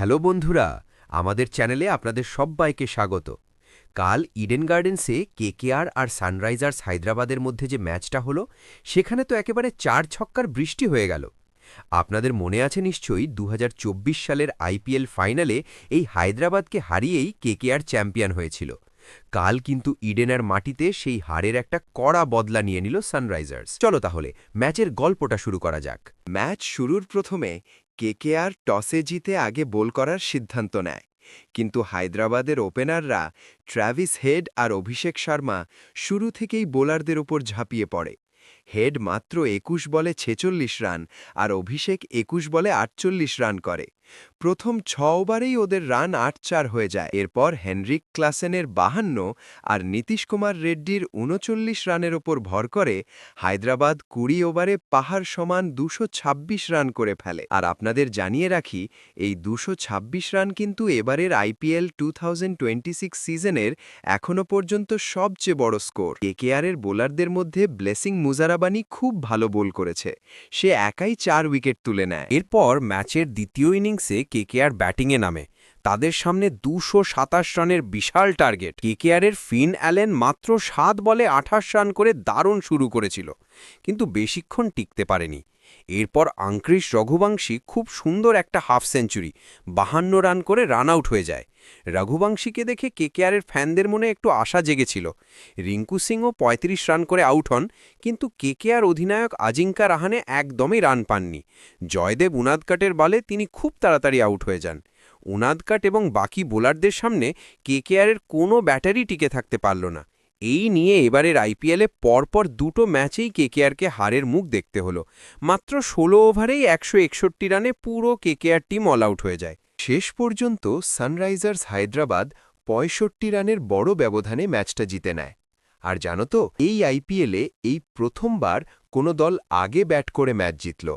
Hello বন্ধুরা, আমাদের চ্যানেলে আপনাদের সব্বাইকে স্বাগত। কাল ইডেন গার্ডেন্সে কেকেআর আর সানরাইজার্স হায়দ্রাবাদের মধ্যে যে ম্যাচটা হলো, সেখানে তো একেবারে ৪ ছক্কার বৃষ্টি হয়ে গেল। আপনাদের মনে আছে নিশ্চয়ই ২০২৪ সালের আইপিএল ফাইনালে এই হায়দ্রাবাদকে হারিয়েই কেকেআর চ্যাম্পিয়ন হয়েছিল। কাল কিন্তু ইডেনের মাটিতে সেই হারের একটা কড়া বদলা নিয়ে নিল সানরাইজার্স। চলো তাহলে ম্যাচের গল্পটা শুরু করা যাক। ম্যাচ শুরুর প্রথমে কেকেআর টসে জিতে আগে বোল করার সিদ্ধান্ত নেয়, কিন্তু হায়দ্রাবাদের ওপেনাররা ট্র্যাভিস হেড আর অভিষেক শর্মা শুরু থেকেই বোলারদের উপর ঝাঁপিয়ে পড়ে। হেড মাত্র ২১ বলে ৪৬ রান আর অভিষেক ২১ বলে ৪৮ রান করে। প্রথম ৬ ওভারেই ওদের রান ৮-৪ হয়ে যায়। এরপর হেনরিক ক্লাসেনের ৫২ আর নীতিশ কুমার রেড্ডির ৩৯ রানের ওপর ভর করে হায়দ্রাবাদ ২০ ওভারে পাহাড় সমান ২২৬ রান করে ফেলে। আর আপনাদের জানিয়ে রাখি, এই ২২৬ রান কিন্তু এবারের আইপিএল 2026 সিজনের এখনও পর্যন্ত সবচেয়ে বড় স্কোর। কেকেআরের বোলারদের মধ্যে ব্লেসিং মুজারাবানি খুব ভালো বোল করেছে, সে একাই ৪ উইকেট তুলে নেয়। এরপর ম্যাচের দ্বিতীয় ইনিংসে কেকেআর ব্যাটিংয়ে নামে। তাদের সামনে ২২৭ রানের বিশাল টার্গেট। কেকেআরের ফিন অ্যালেন মাত্র ৭ বলে ২৮ রান করে দারুণ শুরু করেছিল, কিন্তু বেশিক্ষণ টিকতে পারেনি। এরপর আঙ্ক্রিশ রঘুবংশী খুব সুন্দর একটা হাফ সেঞ্চুরি ৫২ রান করে রান আউট হয়ে যায়। রঘুবংশীকে দেখে কেকেআরের ফ্যানদের মনে একটু আশা জেগেছিল। রিঙ্কু সিংও ৩৫ রান করে আউট হন, কিন্তু কেকেআর অধিনায়ক আজিঙ্কা রাহানে একদমই রান পাননি। জয়দেব উনাদকাটের বলে তিনি খুব তাড়াতাড়ি আউট হয়ে যান। উনাদকাট এবং বাকি বোলারদের সামনে কেকেআরের কোনো ব্যাটারি টিকে থাকতে পারল না। এই নিয়ে এবারের আইপিএলে পরপর দুটো ম্যাচেই কেকেআরকে হারের মুখ দেখতে হলো। মাত্র ১৬ ওভারেই ১৬১ রানে পুরো কেকেআর টিম অল আউট হয়ে যায়। শেষ পর্যন্ত সানরাইজার্স হায়দ্রাবাদ ৬৫ রানের বড় ব্যবধানে ম্যাচটা জিতে নেয়। আর জানো তো, এই আইপিএলে এই প্রথমবার কোনো দল আগে ব্যাট করে ম্যাচ জিতল।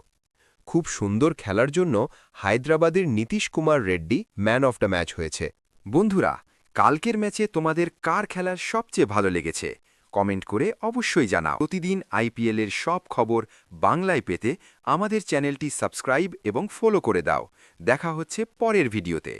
খুব সুন্দর খেলার জন্য হায়দ্রাবাদের Nitish Kumar Reddy man of the match হয়েছে। বন্ধুরা, কালকের ম্যাচে তোমাদের কার খেলার সবচেয়ে ভালো লেগেছে কমেন্ট করে অবশ্যই জানাও। প্রতিদিন আইপিএলের সব খবর বাংলায় পেতে আমাদের চ্যানেলটি সাবস্ক্রাইব এবং ফলো করে দাও। দেখা হচ্ছে পরের ভিডিওতে।